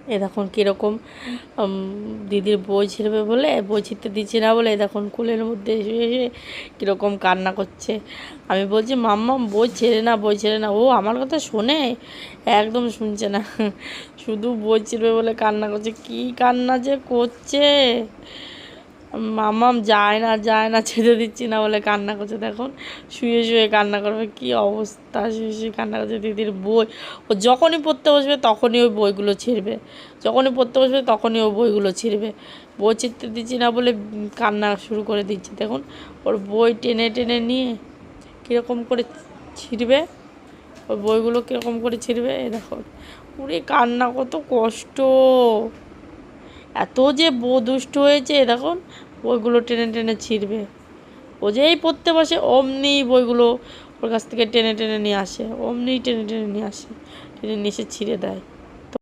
এ দেখুন কীরকম দিদির বই ছিঁড়বে বলে, বই ছিঁড়তে দিচ্ছি না বলে দেখুন কোলের মধ্যে এসে কীরকম কান্না করছে। আমি বলছি মাম্মা বই ছেড়ে না, বই ছেড়ে না। ও আমার কথা শোনে? একদম শুনছে না, শুধু বই ছিঁড়বে বলে কান্না করছে। কি কান্না যে করছে! মাম্মাম যায় না যায় না, ছেড়ে দিচ্ছি না বলে কান্না করছে। দেখুন শুয়ে শুয়ে কান্না করবে, কি অবস্থা! শুয়ে শুয়ে কান্না করছে। দিদির বই ও যখনই পড়তে বসবে তখনই ওই বইগুলো ছিঁড়বে, যখনই পড়তে বসবে তখনই ও বইগুলো ছিঁড়বে। বই ছিঁড়তে দিচ্ছি না বলে কান্না শুরু করে দিচ্ছে। দেখুন ওর বই টেনে টেনে নিয়ে কীরকম করে ছিঁড়বে, ওই বইগুলো কীরকম করে ছিঁড়বে। এই দেখো পুরো কান্না, কত কষ্ট! এত যে দুষ্ট হয়েছে দেখুন, বইগুলো টেনে টেনে ছিঁড়বে। ও যেই পড়তে বসে অমনি বইগুলো ওর কাছ থেকে টেনে টেনে নিয়ে আসে, অমনি টেনে টেনে নিয়ে আসে, টেনে নিয়ে এসে ছিঁড়ে দেয়।